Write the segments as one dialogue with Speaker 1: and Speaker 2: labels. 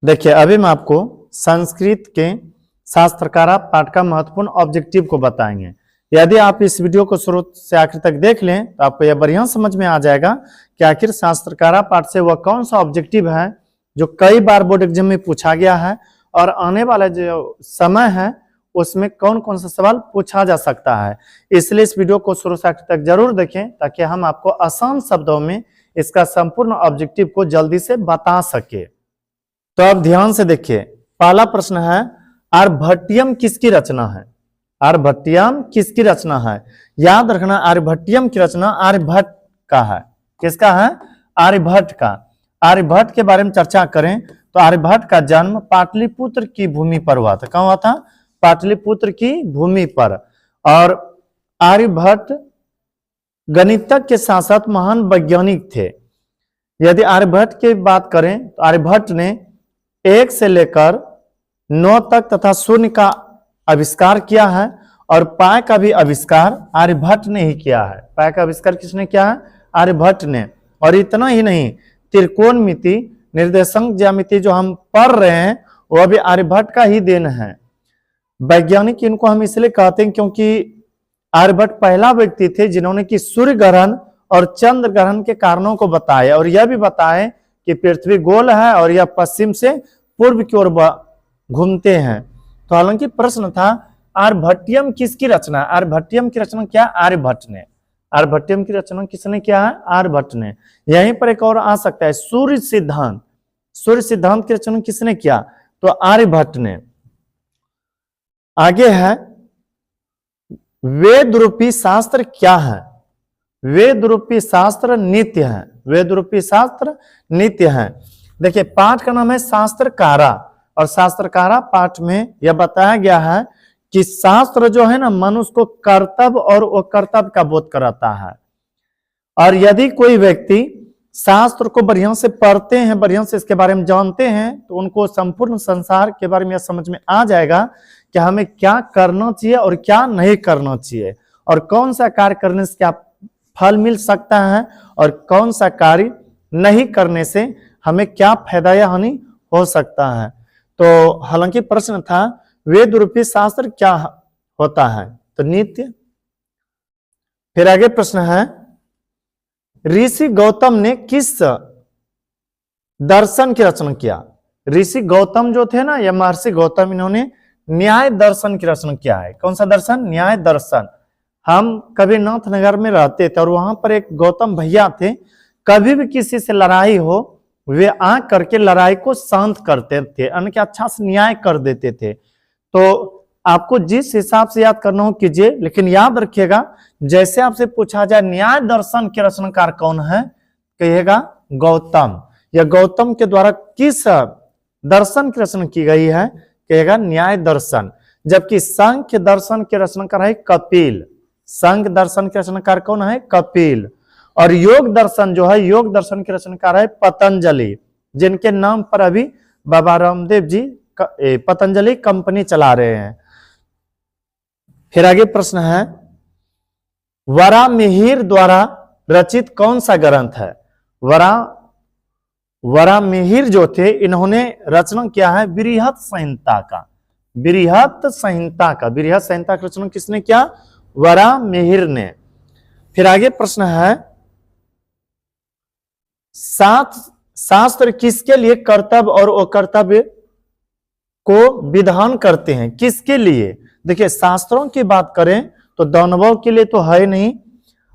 Speaker 1: देखिए अभी मैं आपको संस्कृत के शास्त्रकारा पाठ का महत्वपूर्ण ऑब्जेक्टिव को बताएंगे। यदि आप इस वीडियो को शुरू से आखिर तक देख लें तो आपको यह बढ़िया समझ में आ जाएगा कि आखिर शास्त्रकारा पाठ से वह कौन सा ऑब्जेक्टिव है जो कई बार बोर्ड एग्जाम में पूछा गया है और आने वाला जो समय है उसमें कौन कौन सा सवाल पूछा जा सकता है। इसलिए इस वीडियो को शुरू से आखिर तक जरूर देखें ताकि हम आपको आसान शब्दों में इसका संपूर्ण ऑब्जेक्टिव को जल्दी से बता सके। तो अब ध्यान से देखिए, पहला प्रश्न है आर्यभट्टियम किसकी रचना है? आर्यभट्टियम किसकी रचना है? याद रखना आर्यभट्टियम की रचना आर्यभट्ट का है। किसका है? आर्यभट्ट का। आर्यभट्ट के बारे में चर्चा करें तो आर्यभट्ट का जन्म पाटलिपुत्र की भूमि पर हुआ था। कहाँ हुआ था? पाटलिपुत्र की भूमि पर। और आर्यभट्ट गणितज्ञ के साथ साथ महान वैज्ञानिक थे। यदि आर्यभट्ट की बात करें तो आर्यभट्ट ने 1 से लेकर 9 तक तथा शून्य का आविष्कार किया है और पाई का भी आविष्कार आर्यभट्ट ने ही किया है। पाई का आविष्कार किसने किया है? आर्यभट्ट ने। और इतना ही नहीं, त्रिकोणमिति, निर्देशांक ज्यामिति जो हम पढ़ रहे हैं वह भी आर्यभट्ट का ही देन है। वैज्ञानिक इनको हम इसलिए कहते हैं क्योंकि आर्यभट्ट पहला व्यक्ति थे जिन्होंने कि सूर्य ग्रहण और चंद्र ग्रहण के कारणों को बताया और यह भी बताए कि पृथ्वी गोल है और यह पश्चिम से पूर्व की ओर घूमते हैं। तो हालांकि प्रश्न था आर्यभट्टियम किसकी रचना? आर्यभट्टियम की रचना क्या? आर्यभट्ट ने। आर्यभट्टियम की रचना किसने किया है? आर्यभट्ट ने। यहीं पर एक और आ सकता है सूर्य सिद्धांत। सूर्य सिद्धांत की रचना किसने किया? तो आर्यभट्ट ने। आगे है वेद रूपी शास्त्र क्या है? वेद रूपी शास्त्र नित्य है। वेद रूपी शास्त्र नित्य है। देखिए पाठ का नाम है शास्त्रकारा और शास्त्रकारा पाठ में यह बताया गया है कि शास्त्र जो है ना मनुष्य को कर्तव्य और वो कर्तव्य का बोध कराता है। और यदि कोई व्यक्ति शास्त्र को बढ़िया से पढ़ते हैं, बढ़िया से इसके बारे में जानते हैं तो उनको संपूर्ण संसार के बारे में यह समझ में आ जाएगा कि हमें क्या करना चाहिए और क्या नहीं करना चाहिए और कौन सा कार्य करने से क्या फल मिल सकता है और कौन सा कार्य नहीं करने से हमें क्या फायदा या हानि हो सकता है। तो हालांकि प्रश्न था वेद रूपी शास्त्र क्या होता है? तो नित्य। फिर आगे प्रश्न है ऋषि गौतम ने किस दर्शन की रचना किया? ऋषि गौतम जो थे ना या महर्षि गौतम, इन्होंने न्याय दर्शन की रचना किया है। कौन सा दर्शन? न्याय दर्शन। हम कबीरनाथ नगर में रहते थे और वहां पर एक गौतम भैया थे। कभी भी किसी से लड़ाई हो वे आ करके लड़ाई को शांत करते थे, यानी कि अच्छा से न्याय कर देते थे। तो आपको जिस हिसाब से याद करना हो कीजिए, लेकिन याद रखिएगा जैसे आपसे पूछा जाए न्याय दर्शन के रचनाकार कौन है, कहिएगा गौतम। या गौतम के द्वारा किस दर्शन की रचना की गई है? कहेगा न्याय दर्शन। जबकि सांख्य दर्शन के रचनाकार है कपिल। सांख्य दर्शन के रचनाकार कौन है? कपिल। और योग दर्शन जो है, योग दर्शन के रचनाकार है पतंजलि, जिनके नाम पर अभी बाबा रामदेव जी पतंजलि कंपनी चला रहे हैं। फिर आगे प्रश्न है वराहमिहिर द्वारा रचित कौन सा ग्रंथ है? वराहमिहिर जो थे इन्होंने रचना किया है बृहत संहिता का। बृहत संहिता का। बृहत संहिता का रचना किसने किया? वराहमिहिर ने। फिर आगे प्रश्न है शास्त्र किसके लिए कर्तव्य और अकर्तव्य को विधान करते हैं? किसके लिए? देखिए शास्त्रों की बात करें तो दानवों के लिए तो है नहीं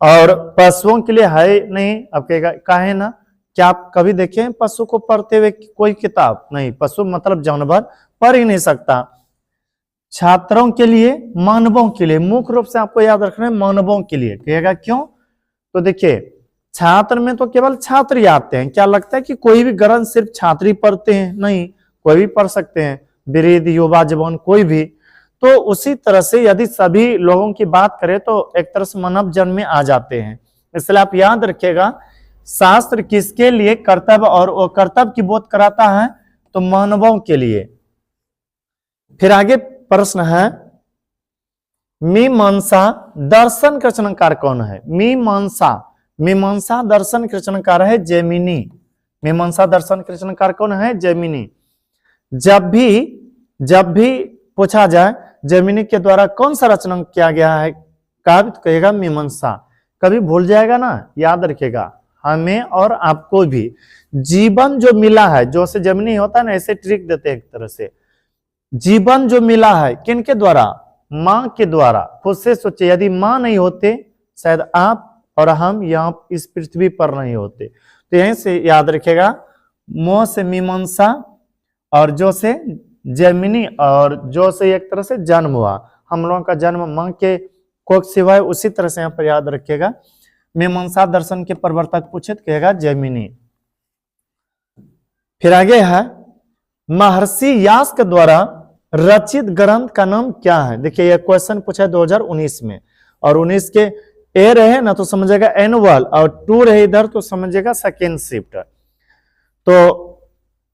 Speaker 1: और पशुओं के लिए है नहीं। अब कहेगा काहे ना, क्या आप कभी देखें पशु को पढ़ते हुए कोई किताब? नहीं, पशु मतलब जानवर पढ़ ही नहीं सकता। छात्रों के लिए, मानवों के लिए, मुख्य रूप से आपको याद रखना है मानवों के लिए। कहेगा क्यों? तो देखिए छात्र में तो केवल छात्र ही आते हैं। क्या लगता है कि कोई भी ग्रंथ सिर्फ छात्र ही पढ़ते हैं? नहीं, कोई भी पढ़ सकते हैं, वृद्ध युवा जवान कोई भी। तो उसी तरह से यदि सभी लोगों की बात करें तो एक तरह से मानव जन्म में आ जाते हैं। इसलिए आप याद रखिएगा शास्त्र किसके लिए कर्तव्य और अकर्तव्य की बोध कराता है? तो मानवों के लिए। फिर आगे प्रश्न है मीमांसा दर्शन के रचनाकार कौन है? मीमांसा दर्शन के रचनाकार है जैमिनी। मीमांसा दर्शन के रचनाकार कौन है? जैमिनी। जब भी पूछा जाए जैमिनी के द्वारा कौन सा रचना किया गया है काव्य, तो कहेगा मीमांसा। कभी भूल जाएगा ना, याद रखेगा, हमें और आपको भी जीवन जो मिला है, जो से जैमिनी होता है ना, ऐसे ट्रिक देते हैं एक तरह से। जीवन जो मिला है किनके द्वारा? माँ के द्वारा। खुद से सोचिए, यदि माँ नहीं होते शायद आप और हम यहाँ इस पृथ्वी पर नहीं होते। तो यहीं से याद रखेगा, मोह से मीमांसा और जो से जैमिनी और जो से एक तरह से जन्म हुआ। हम लोगों का जन्म माँ के कोख से हुआ है, उसी तरह से यहाँ पर याद रखिएगा। मीमांसा दर्शन के प्रवर्तक पूछे तो कहेगा जैमिनी। फिर आगे है महर्षि व्यास के द्वारा रचित ग्रंथ का नाम क्या है? देखिए यह क्वेश्चन पूछा है 2019 में, और 19 के ए रहे ना तो समझेगा एनुअल, और 2 रहे इधर तो समझेगा सेकेंड शिफ्ट। तो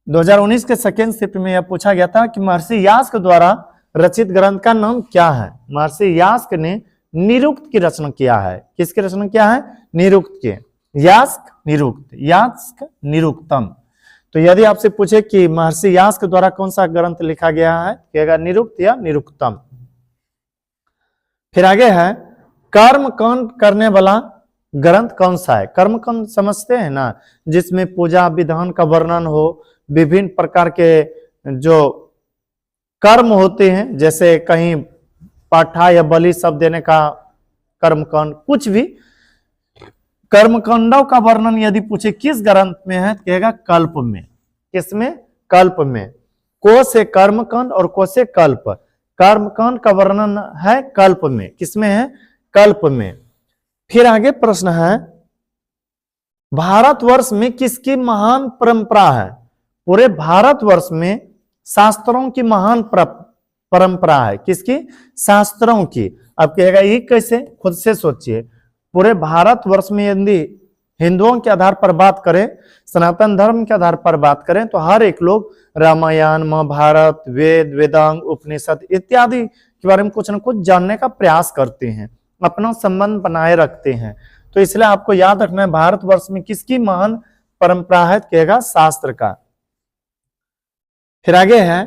Speaker 1: 2019 के सेकेंड शिफ्ट में यह पूछा गया था कि महर्षि व्यास के द्वारा रचित ग्रंथ का नाम क्या है? महर्षि व्यास ने निरुक्त की रचना किया है। किसकी रचना किया है? निरुक्त के। यास्क निरुक्त, यास्क निरुक्तम। तो यदि आपसे पूछे कि महर्षि व्यास के द्वारा कौन सा ग्रंथ लिखा गया है, कहेगा निरुक्त या निरुक्तम। फिर आगे है कर्म कांड करने वाला ग्रंथ कौन सा है? कर्म कांड समझते हैं ना, जिसमें पूजा विधान का वर्णन हो, विभिन्न प्रकार के जो कर्म होते हैं, जैसे कहीं पाठा या बलि सब देने का कर्मकांड, कुछ भी कर्मकांडों का वर्णन यदि पूछे किस ग्रंथ में है, कहेगा कल्प में। किसमें? कल्प में। को से कर्मकांड और को से कल्प। कर्मकांड का वर्णन है कल्प में। किसमें है? कल्प में। फिर आगे प्रश्न है भारतवर्ष में किसकी महान परंपरा है? पूरे भारतवर्ष में शास्त्रों की महान परंपरा है। किसकी? शास्त्रों की। अब कहेगा ये कैसे? खुद से सोचिए। पूरे भारतवर्ष में यदि हिंदुओं के आधार पर बात करें, सनातन धर्म के आधार पर बात करें, तो हर एक लोग रामायण, महाभारत, वेद, वेदांग, उपनिषद इत्यादि के बारे में कुछ न कुछ जानने का प्रयास करते हैं, अपना संबंध बनाए रखते हैं। तो इसलिए आपको याद रखना है भारतवर्ष में किसकी महान परंपरा है, कहेगा शास्त्र का। फिर आगे है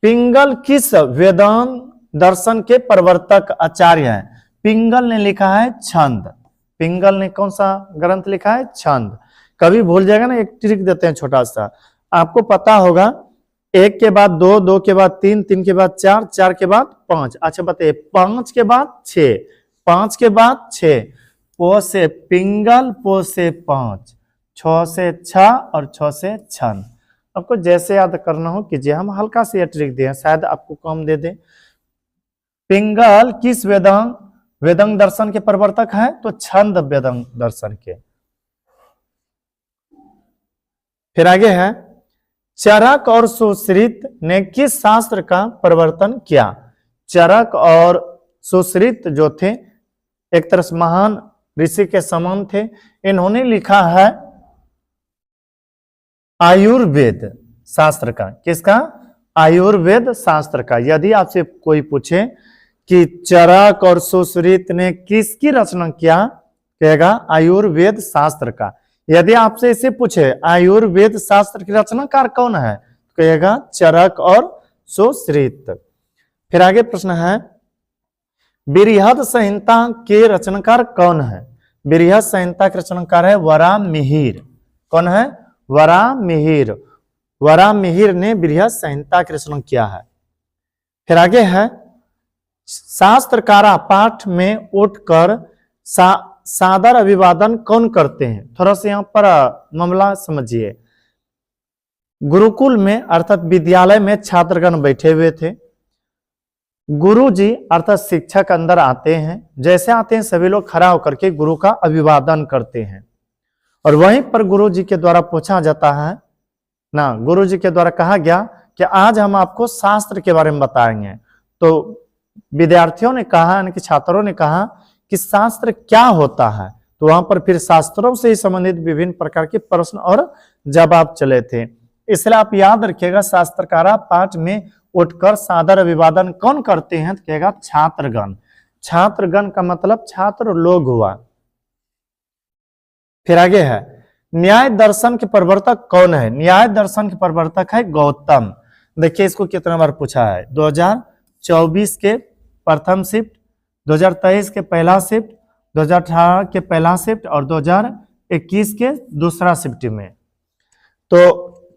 Speaker 1: पिंगल किस वेदांत दर्शन के प्रवर्तक आचार्य है? पिंगल ने लिखा है छंद। पिंगल ने कौन सा ग्रंथ लिखा है? छंद। कभी भूल जाएगा ना, एक ट्रिक देते हैं छोटा सा, आपको पता होगा 1 के बाद 2, 2 के बाद 3, 3 के बाद 4, 4 के बाद 5। अच्छा बताइए 5 के बाद 6, 5 के बाद 6, पो से पिंगल, पो से 5, 6 से 6 और 6 से छंद। आपको जैसे याद करना हो कीजिए, हम हल्का से यह ट्रिक दिए, शायद आपको कम दे दे। पिंगल किस वेदांग दर्शन के प्रवर्तक है? तो छंद वेदांग दर्शन के। फिर आगे है चरक और सुश्रित ने किस शास्त्र का प्रवर्तन किया? चरक और सुश्रित जो थे एक तरह से महान ऋषि के समान थे। इन्होंने लिखा है आयुर्वेद शास्त्र का। किसका? आयुर्वेद शास्त्र का। यदि आपसे कोई पूछे कि चरक और सुश्रित ने किसकी रचना किया, कहेगा आयुर्वेद शास्त्र का। यदि आपसे इसे पूछे आयुर्वेद शास्त्र की रचनाकार कौन है, तो कहेगा चरक और सुश्रित। फिर आगे प्रश्न है बृहद संहिता के रचनाकार कौन है? बृहद संहिता के रचनाकार है वराहमिहिर। कौन है? वराहमिहिर। वराहमिहिर ने बृहद संहिता की रचना किया है। फिर आगे है शास्त्रकारा पाठ में उठकर सादर अभिवादन कौन करते हैं? थोड़ा सा यहाँ पर मामला समझिए। गुरुकुल में अर्थात विद्यालय में छात्रगण बैठे हुए थे। गुरु जी अर्थात शिक्षक अंदर आते हैं, जैसे आते हैं सभी लोग खड़ा होकर के गुरु का अभिवादन करते हैं, और वहीं पर गुरु जी के द्वारा पूछा जाता है ना, गुरु जी के द्वारा कहा गया कि आज हम आपको शास्त्र के बारे में बताएंगे। तो विद्यार्थियों ने कहा, यानी कि छात्रों ने कहा कि शास्त्र क्या होता है? तो वहां पर फिर शास्त्रों से ही संबंधित विभिन्न प्रकार के प्रश्न और जवाब चले थे। इसलिए आप याद रखिएगा शास्त्रकारा पाठ में उठकर सादर अभिवादन कौन करते हैं, तो कहेगा छात्रगण। छात्रगण का मतलब छात्र लोग हुआ। फिर आगे है न्याय दर्शन के प्रवर्तक कौन है? न्याय दर्शन के प्रवर्तक है गौतम। देखिए इसको कितना बार पूछा है, 2024 के प्रथम शिफ्ट, 2023 के पहला शिफ्ट, 2018 के पहला शिफ्ट और 2021 के दूसरा शिफ्ट में। तो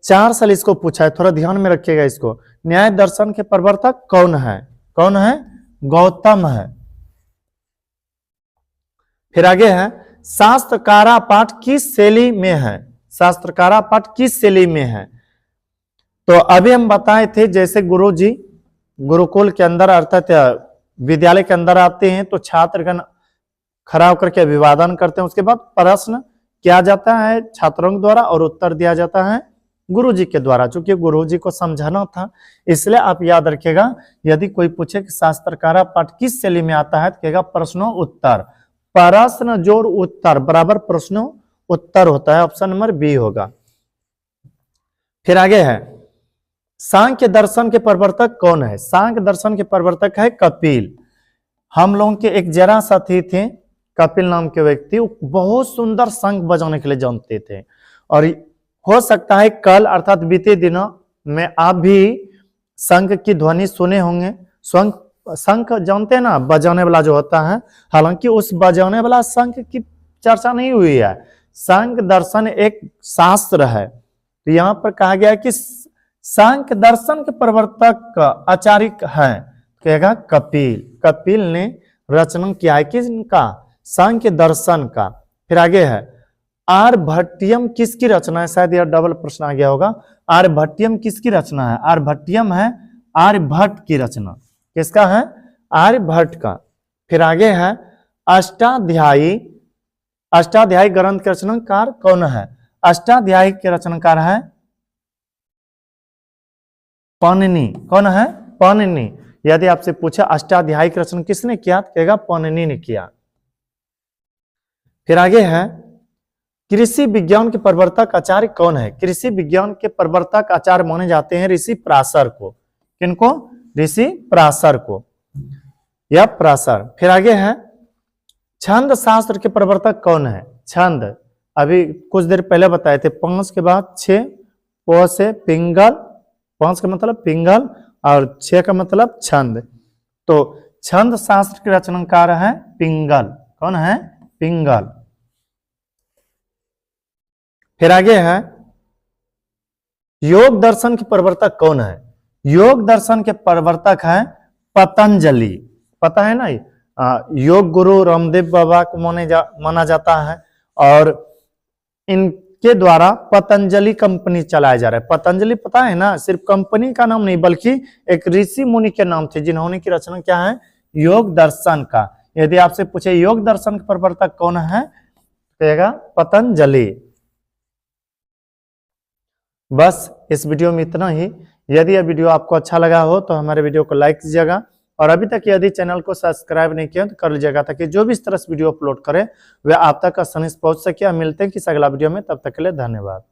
Speaker 1: 4 साल इसको पूछा है, थोड़ा ध्यान में रखिएगा इसको। न्याय दर्शन के प्रवर्तक कौन है? कौन है? गौतम है। फिर आगे है, शास्त्रकारा पाठ किस शैली में है? शास्त्रकारा पाठ किस शैली में है? तो अभी हम बताए थे, जैसे गुरुजी गुरुकुल के अंदर अर्थात विद्यालय के अंदर आते हैं तो छात्रगण खड़ा होकर के अभिवादन करते हैं, उसके बाद प्रश्न किया जाता है छात्रों के द्वारा और उत्तर दिया जाता है गुरुजी के द्वारा। चूंकि गुरुजी को समझाना था, इसलिए आप याद रखिएगा, यदि कोई पूछे कि शास्त्रकारा पाठ किस शैली में आता है तो कहेगा प्रश्नो उत्तर, प्रश्न जोड़ उत्तर बराबर प्रश्नो उत्तर होता है, ऑप्शन नंबर बी होगा। फिर आगे है, सांख्य दर्शन के प्रवर्तक कौन है? सांख्य दर्शन के प्रवर्तक है कपिल। हम लोगों के एक जरा साथी थे कपिल नाम के व्यक्ति, बहुत सुंदर शंख बजाने के लिए जानते थे, और हो सकता है कल अर्थात बीते दिनों में आप भी शंख की ध्वनि सुने होंगे। शंख जानते हैं ना, बजाने वाला जो होता है, हालांकि उस बजाने वाला शंख की चर्चा नहीं हुई है। शंख दर्शन एक शास्त्र है, तो यहाँ पर कहा गया है कि सांख्य दर्शन के प्रवर्तक आचार्य है, कहेगा कपिल। कपिल ने रचना किया है किसका? सांख्य दर्शन का। फिर आगे है, आर्यभट्टियम किसकी रचना है? शायद यह डबल प्रश्न आ गया होगा। आर्यभट्टियम किसकी रचना है? आर्यभट्टियम है आर्यभट्ट की रचना। किसका है? आर्यभट्ट का। फिर आगे है, अष्टाध्यायी। अष्टाध्यायी ग्रंथ के रचनाकार कौन है? अष्टाध्यायी के रचनाकार है पाणिनि। कौन है? पाणिनि। यदि आपसे पूछा अष्टाध्यायी की रचना किसने किया, कहेगा पाणिनि ने किया। फिर आगे है, कृषि विज्ञान के प्रवर्तक आचार्य कौन है? कृषि विज्ञान के प्रवर्तक आचार्य माने जाते हैं ऋषि पराशर को। किनको? ऋषि पराशर को, या पराशर। फिर आगे है, छंद शास्त्र के प्रवर्तक कौन है? छंद अभी कुछ देर पहले बताए थे, 5 के बाद 6, प से पिंगल, 5 का मतलब पिंगल और 6 का मतलब छंद। तो छंद शास्त्र के रचनाकार है पिंगल। कौन है? पिंगल। फिर आगे है, योग दर्शन के प्रवर्तक कौन है? योग दर्शन के प्रवर्तक है पतंजलि। पता है ना, योग गुरु रामदेव बाबा को माना जाता है, और इनके द्वारा पतंजलि कंपनी चलाया जा रहा है। पतंजलि पता है ना, सिर्फ कंपनी का नाम नहीं बल्कि एक ऋषि मुनि के नाम थे, जिन्होंने की रचना क्या है? योग दर्शन का। यदि आपसे पूछे योग दर्शन के प्रवर्तक कौन है, कहेगा पतंजलि। बस इस वीडियो में इतना ही। यदि यह वीडियो आपको अच्छा लगा हो तो हमारे वीडियो को लाइक कीजिएगा, और अभी तक यदि चैनल को सब्सक्राइब नहीं किया तो कर लीजिएगा, ताकि जो भी इस तरह से वीडियो अपलोड करें वह आप तक आसानी से पहुंच सके। मिलते हैं किसी अगला वीडियो में, तब तक के लिए धन्यवाद।